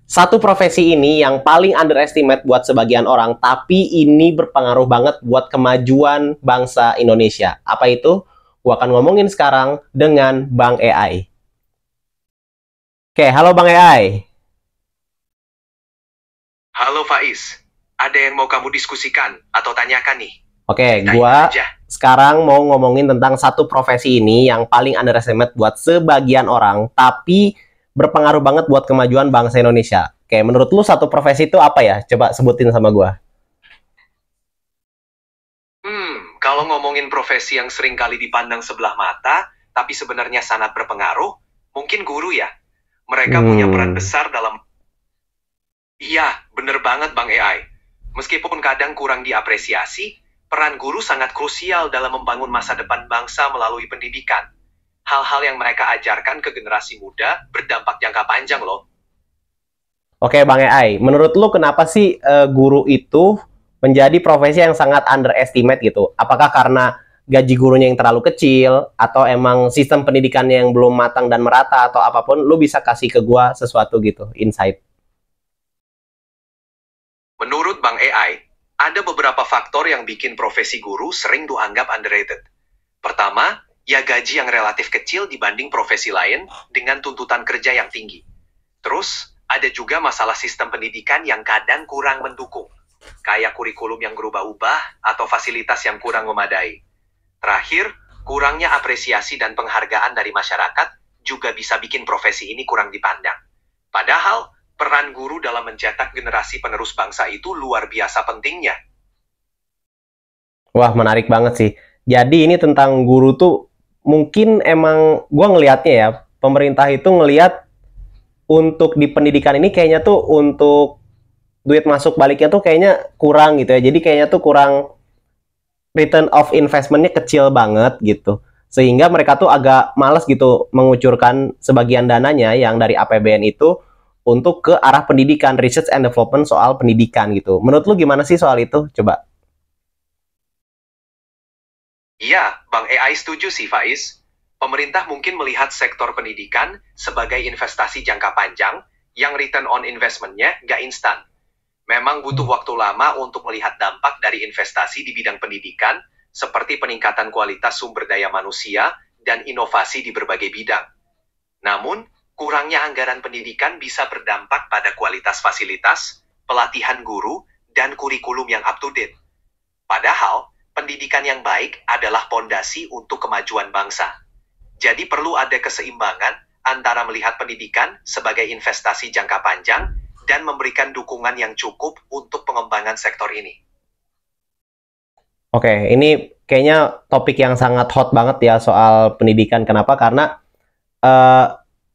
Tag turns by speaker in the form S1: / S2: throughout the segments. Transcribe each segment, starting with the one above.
S1: Satu profesi ini yang paling underestimate buat sebagian orang, tapi ini berpengaruh banget buat kemajuan bangsa Indonesia. Apa itu? Gua akan ngomongin sekarang dengan Bang AI. Oke, halo Bang AI.
S2: Halo Faiz, ada yang mau kamu diskusikan atau tanyakan nih?
S1: Oke,
S2: Ceritain
S1: gua
S2: aja.
S1: sekarang mau ngomongin tentang satu profesi ini yang paling underestimate buat sebagian orang, tapi berpengaruh banget buat kemajuan bangsa Indonesia. Oke, menurut lu satu profesi itu apa ya? Coba sebutin sama gua.
S2: Kalau ngomongin profesi yang sering kali dipandang sebelah mata, tapi sebenarnya sangat berpengaruh, mungkin guru ya. Mereka punya peran
S1: Hmm,
S2: besar dalam... Iya, bener banget Bang AI. Meskipun kadang kurang diapresiasi, peran guru sangat krusial dalam membangun masa depan bangsa melalui pendidikan. Hal-hal yang mereka ajarkan ke generasi muda berdampak jangka panjang loh.
S1: Oke, Bang AI. Menurut lu kenapa sih guru itu menjadi profesi yang sangat underestimate gitu? Apakah karena gaji gurunya yang terlalu kecil atau emang sistem pendidikannya yang belum matang dan merata atau apapun? Lu bisa kasih ke gua sesuatu gitu, insight.
S2: Menurut Bang AI, ada beberapa faktor yang bikin profesi guru sering dianggap underrated. Pertama, ya gaji yang relatif kecil dibanding profesi lain dengan tuntutan kerja yang tinggi. Terus, ada juga masalah sistem pendidikan yang kadang kurang mendukung, kayak kurikulum yang berubah-ubah atau fasilitas yang kurang memadai. Terakhir, kurangnya apresiasi dan penghargaan dari masyarakat juga bisa bikin profesi ini kurang dipandang. Padahal, peran guru dalam mencetak generasi penerus bangsa itu luar biasa pentingnya.
S1: Wah, menarik banget sih. Jadi ini tentang guru tuh mungkin emang gua ngelihatnya ya, pemerintah itu ngelihat untuk di pendidikan ini kayaknya tuh untuk duit masuk baliknya tuh kayaknya kurang gitu ya. Jadi kayaknya tuh kurang return of investmentnya kecil banget gitu. Sehingga mereka tuh agak males gitu mengucurkan sebagian dananya yang dari APBN itu untuk ke arah pendidikan, research and development soal pendidikan gitu. Menurut lu gimana sih soal itu? Coba.
S2: Iya, Bang AI setuju sih Faiz. Pemerintah mungkin melihat sektor pendidikan sebagai investasi jangka panjang yang return on investment-nya nggak instan. Memang butuh waktu lama untuk melihat dampak dari investasi di bidang pendidikan, seperti peningkatan kualitas sumber daya manusia dan inovasi di berbagai bidang. Namun, kurangnya anggaran pendidikan bisa berdampak pada kualitas fasilitas, pelatihan guru, dan kurikulum yang up-to-date. Padahal, pendidikan yang baik adalah pondasi untuk kemajuan bangsa. Jadi perlu ada keseimbangan antara melihat pendidikan sebagai investasi jangka panjang dan memberikan dukungan yang cukup untuk pengembangan sektor ini.
S1: Oke, ini kayaknya topik yang sangat hot banget ya soal pendidikan. Kenapa? Karena eh,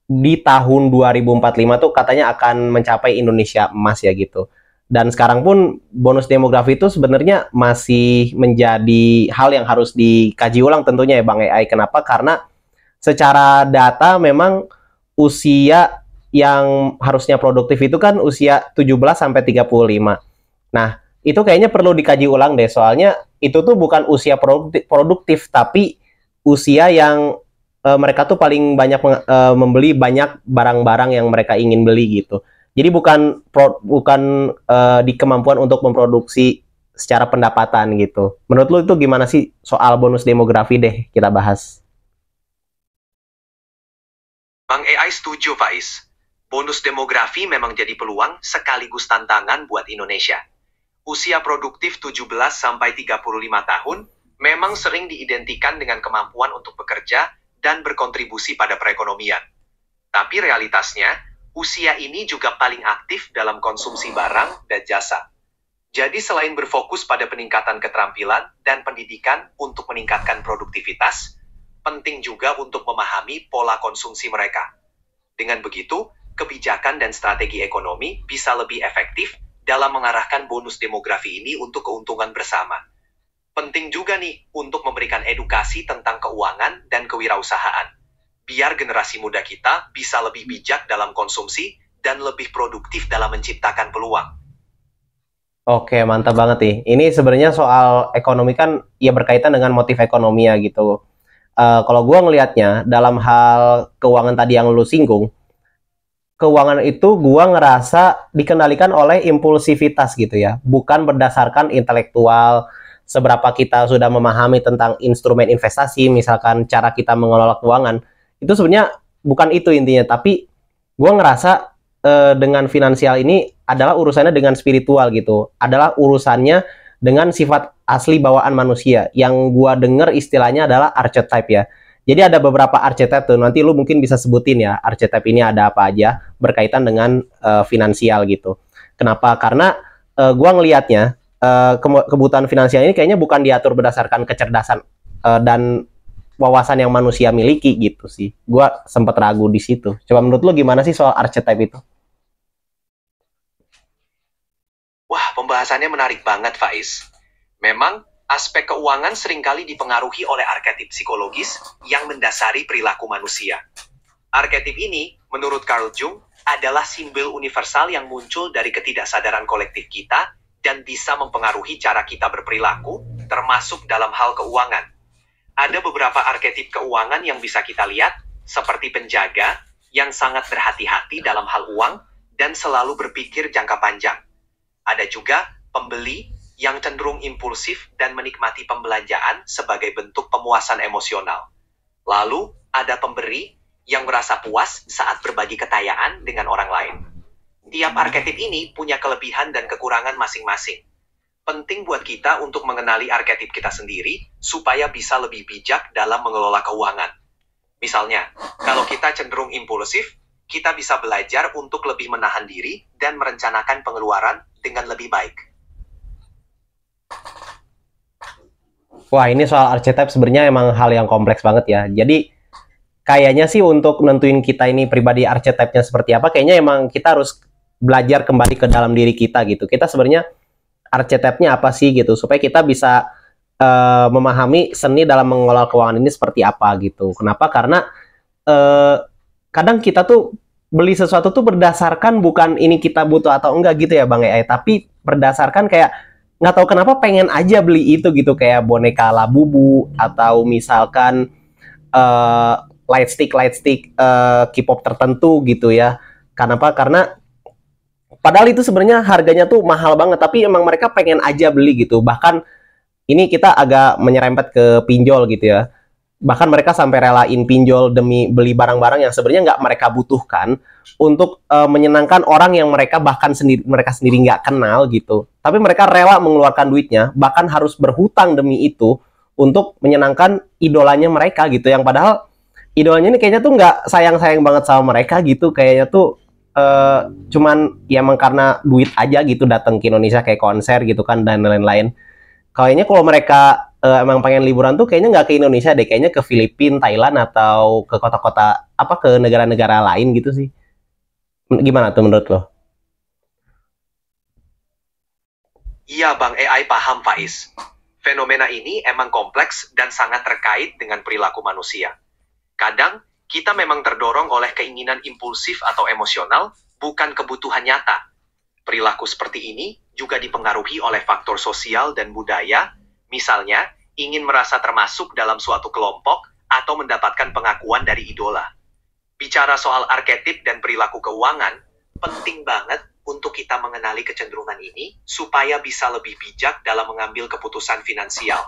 S1: di tahun 2045 tuh katanya akan mencapai Indonesia emas ya gitu. Dan sekarang pun bonus demografi itu sebenarnya masih menjadi hal yang harus dikaji ulang tentunya ya Bang AI. Kenapa? Karena secara data memang usia yang harusnya produktif itu kan usia 17 sampai 35. Nah, itu kayaknya perlu dikaji ulang deh soalnya itu tuh bukan usia produktif tapi usia yang mereka tuh paling banyak membeli banyak barang-barang yang mereka ingin beli gitu. Jadi bukan di kemampuan untuk memproduksi secara pendapatan gitu. Menurut lu itu gimana sih soal bonus demografi deh kita bahas?
S2: Bang AI setuju, Faiz. Bonus demografi memang jadi peluang sekaligus tantangan buat Indonesia. Usia produktif 17-35 tahun memang sering diidentikan dengan kemampuan untuk bekerja dan berkontribusi pada perekonomian. Tapi realitasnya, usia ini juga paling aktif dalam konsumsi barang dan jasa. Jadi selain berfokus pada peningkatan keterampilan dan pendidikan untuk meningkatkan produktivitas, penting juga untuk memahami pola konsumsi mereka. Dengan begitu, kebijakan dan strategi ekonomi bisa lebih efektif dalam mengarahkan bonus demografi ini untuk keuntungan bersama. Penting juga nih untuk memberikan edukasi tentang keuangan dan kewirausahaan. Biar generasi muda kita bisa lebih bijak dalam konsumsi dan lebih produktif dalam menciptakan peluang.
S1: Oke, mantap banget nih. Ini sebenarnya soal ekonomi kan ya berkaitan dengan motif ekonomi ya gitu. Kalau gue ngelihatnya dalam hal keuangan tadi yang lu singgung, keuangan itu gua ngerasa dikendalikan oleh impulsivitas gitu ya, bukan berdasarkan intelektual, seberapa kita sudah memahami tentang instrumen investasi, misalkan cara kita mengelola keuangan. Itu sebenarnya bukan itu intinya, tapi gua ngerasa dengan finansial ini adalah urusannya dengan spiritual gitu, adalah urusannya dengan sifat asli bawaan manusia. Yang gua dengar istilahnya adalah archetype ya. Jadi ada beberapa archetype tuh, nanti lu mungkin bisa sebutin ya, archetype ini ada apa aja berkaitan dengan finansial gitu. Kenapa? Karena gua ngelihatnya kebutuhan finansial ini kayaknya bukan diatur berdasarkan kecerdasan dan wawasan yang manusia miliki gitu sih. Gua sempat ragu di situ. Coba menurut lu gimana sih soal archetype itu?
S2: Wah, pembahasannya menarik banget, Faiz. Memang, aspek keuangan seringkali dipengaruhi oleh arketip psikologis yang mendasari perilaku manusia. Arketip ini, menurut Carl Jung, adalah simbol universal yang muncul dari ketidaksadaran kolektif kita dan bisa mempengaruhi cara kita berperilaku, termasuk dalam hal keuangan. Ada beberapa arketip keuangan yang bisa kita lihat, seperti penjaga, yang sangat berhati-hati dalam hal uang, dan selalu berpikir jangka panjang. Ada juga pembeli yang cenderung impulsif dan menikmati pembelanjaan sebagai bentuk pemuasan emosional. Lalu, ada pemberi yang merasa puas saat berbagi kekayaan dengan orang lain. Tiap arketip ini punya kelebihan dan kekurangan masing-masing. Penting buat kita untuk mengenali arketip kita sendiri supaya bisa lebih bijak dalam mengelola keuangan. Misalnya, kalau kita cenderung impulsif, kita bisa belajar untuk lebih menahan diri dan merencanakan pengeluaran dengan lebih baik.
S1: Wah, ini soal archetype sebenarnya emang hal yang kompleks banget ya. Jadi kayaknya sih untuk nentuin kita ini pribadi archetype-nya seperti apa, kayaknya emang kita harus belajar kembali ke dalam diri kita gitu. Kita sebenarnya archetype-nya apa sih gitu, supaya kita bisa memahami seni dalam mengelola keuangan ini seperti apa gitu. Kenapa? Karena kadang kita tuh beli sesuatu tuh berdasarkan bukan ini kita butuh atau enggak gitu ya Bang EA, tapi berdasarkan kayak nggak tahu kenapa pengen aja beli itu gitu, kayak boneka Labubu atau misalkan lightstick K-pop tertentu gitu ya. Kenapa? Karena padahal itu sebenarnya harganya tuh mahal banget, tapi emang mereka pengen aja beli gitu. Bahkan ini kita agak menyerempet ke pinjol gitu ya. Bahkan mereka sampai relain pinjol demi beli barang-barang yang sebenarnya nggak mereka butuhkan untuk menyenangkan orang yang mereka sendiri nggak kenal gitu. Tapi mereka rela mengeluarkan duitnya, bahkan harus berhutang demi itu untuk menyenangkan idolanya mereka gitu. Yang padahal idolanya ini kayaknya tuh nggak sayang-sayang banget sama mereka gitu. Kayaknya tuh cuman ya emang karena duit aja gitu datang ke Indonesia kayak konser gitu kan dan lain-lain. Kayaknya kalau mereka emang pengen liburan tuh kayaknya nggak ke Indonesia deh, kayaknya ke Filipina, Thailand, atau ke kota-kota ke negara-negara lain gitu sih. Gimana tuh menurut lo?
S2: Iya Bang AI paham Faiz. Fenomena ini emang kompleks dan sangat terkait dengan perilaku manusia. Kadang, kita memang terdorong oleh keinginan impulsif atau emosional, bukan kebutuhan nyata. Perilaku seperti ini juga dipengaruhi oleh faktor sosial dan budaya, misalnya, ingin merasa termasuk dalam suatu kelompok atau mendapatkan pengakuan dari idola. Bicara soal arketip dan perilaku keuangan, penting banget untuk kita mengenali kecenderungan ini supaya bisa lebih bijak dalam mengambil keputusan finansial.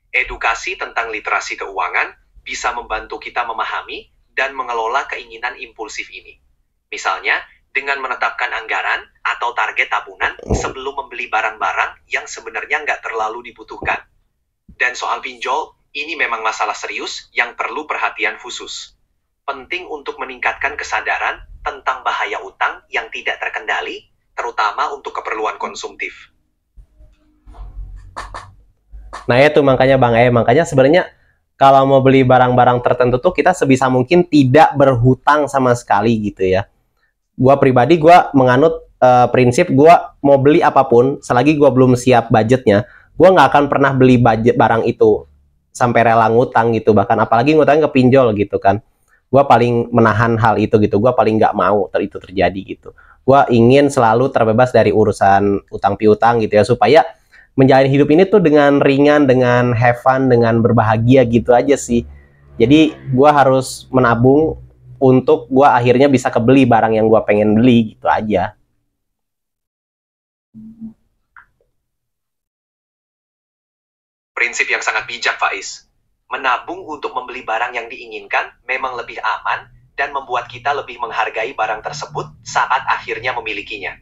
S2: Edukasi tentang literasi keuangan bisa membantu kita memahami dan mengelola keinginan impulsif ini. Misalnya, dengan menetapkan anggaran atau target tabungan sebelum membeli barang-barang yang sebenarnya nggak terlalu dibutuhkan. Dan soal pinjol, ini memang masalah serius yang perlu perhatian khusus. Penting untuk meningkatkan kesadaran tentang bahaya utang yang tidak terkendali, terutama untuk keperluan konsumtif.
S1: Nah itu makanya Bang makanya sebenarnya kalau mau beli barang-barang tertentu tuh kita sebisa mungkin tidak berhutang sama sekali gitu ya. Gua pribadi menganut prinsip mau beli apapun selagi gua belum siap budgetnya, gua nggak akan pernah beli budget barang itu sampai rela ngutang gitu, bahkan apalagi ngutang ke pinjol gitu kan. Gua paling menahan hal itu gitu, gua paling nggak mau itu terjadi gitu. Gua ingin selalu terbebas dari urusan utang piutang gitu ya, supaya menjalani hidup ini tuh dengan ringan, dengan have fun, dengan berbahagia gitu aja sih. Jadi gua harus menabung untuk gue akhirnya bisa kebeli barang yang gue pengen beli gitu aja.
S2: Prinsip yang sangat bijak, Faiz. Menabung untuk membeli barang yang diinginkan memang lebih aman dan membuat kita lebih menghargai barang tersebut saat akhirnya memilikinya.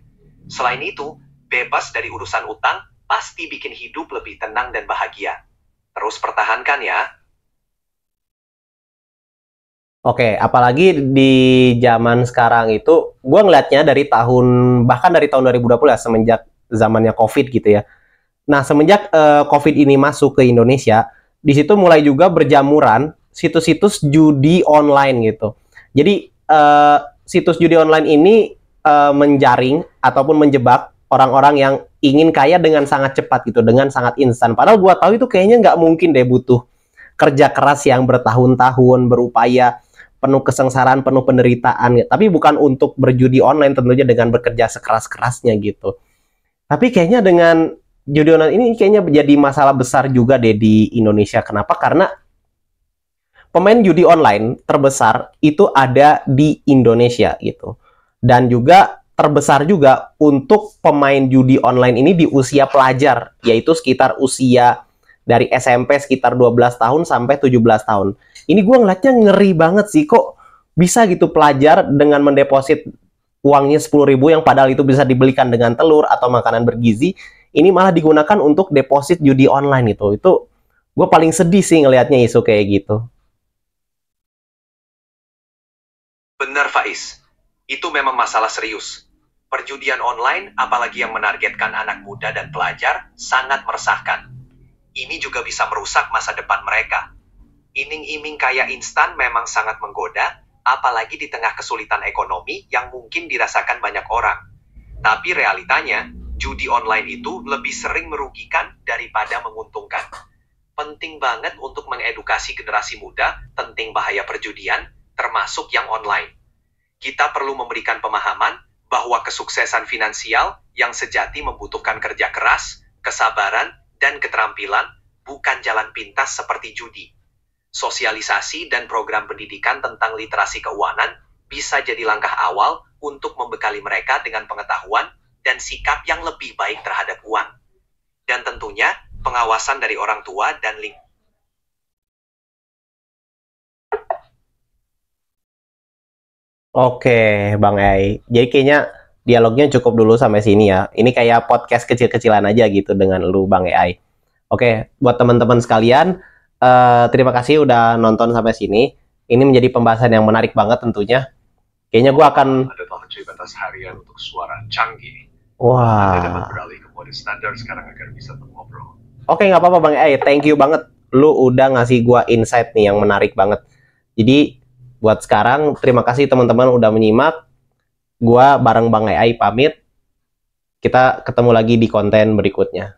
S2: Selain itu, bebas dari urusan utang pasti bikin hidup lebih tenang dan bahagia. Terus pertahankan ya.
S1: Oke, apalagi di zaman sekarang itu, gue ngelihatnya bahkan dari tahun 2020 ya, semenjak zamannya COVID gitu ya. Nah, semenjak COVID ini masuk ke Indonesia, di situ mulai juga berjamuran situs-situs judi online gitu. Jadi, situs judi online ini menjaring ataupun menjebak orang-orang yang ingin kaya dengan sangat cepat gitu, dengan sangat instan. Padahal gue tahu itu kayaknya nggak mungkin deh, butuh kerja keras yang bertahun-tahun, berupaya, penuh kesengsaraan, penuh penderitaan. Tapi bukan untuk berjudi online tentunya dengan bekerja sekeras-kerasnya gitu. Tapi kayaknya dengan judi online ini kayaknya menjadi masalah besar juga deh di Indonesia. Kenapa? Karena pemain judi online terbesar itu ada di Indonesia gitu. Dan juga terbesar juga untuk pemain judi online ini di usia pelajar, yaitu sekitar usia dari SMP sekitar 12 tahun sampai 17 tahun. Ini gue ngeliatnya ngeri banget sih, kok bisa gitu pelajar dengan mendeposit uangnya 10.000 yang padahal itu bisa dibelikan dengan telur atau makanan bergizi, ini malah digunakan untuk deposit judi online itu. Itu gue paling sedih sih ngelihatnya isu kayak gitu.
S2: Benar, Faiz. Itu memang masalah serius. Perjudian online, apalagi yang menargetkan anak muda dan pelajar, sangat meresahkan. Ini juga bisa merusak masa depan mereka. Iming-iming kaya instan memang sangat menggoda, apalagi di tengah kesulitan ekonomi yang mungkin dirasakan banyak orang. Tapi realitanya, judi online itu lebih sering merugikan daripada menguntungkan. Penting banget untuk mengedukasi generasi muda tentang bahaya perjudian, termasuk yang online. Kita perlu memberikan pemahaman bahwa kesuksesan finansial yang sejati membutuhkan kerja keras, kesabaran, dan keterampilan, bukan jalan pintas seperti judi. Sosialisasi dan program pendidikan tentang literasi keuangan bisa jadi langkah awal untuk membekali mereka dengan pengetahuan dan sikap yang lebih baik terhadap uang. Dan tentunya, pengawasan dari orang tua dan lingkungan.
S1: Oke, Bang Ai. Jadi kayaknya dialognya cukup dulu sampai sini ya. Ini kayak podcast kecil-kecilan aja gitu dengan lu, Bang Ai. Oke, buat teman-teman sekalian, terima kasih udah nonton sampai sini. Ini menjadi pembahasan yang menarik banget tentunya. Kayaknya gue akan...
S2: Ada tahun batas harian untuk suara canggih.
S1: Wah.
S2: Anda dapat beralih ke mode standar sekarang agar bisa mengobrol.
S1: Oke, nggak apa-apa Bang Ai. Thank you banget. Lu udah ngasih gue insight nih yang menarik banget. Jadi, buat sekarang, terima kasih teman-teman udah menyimak. Gue bareng Bang Ai pamit. Kita ketemu lagi di konten berikutnya.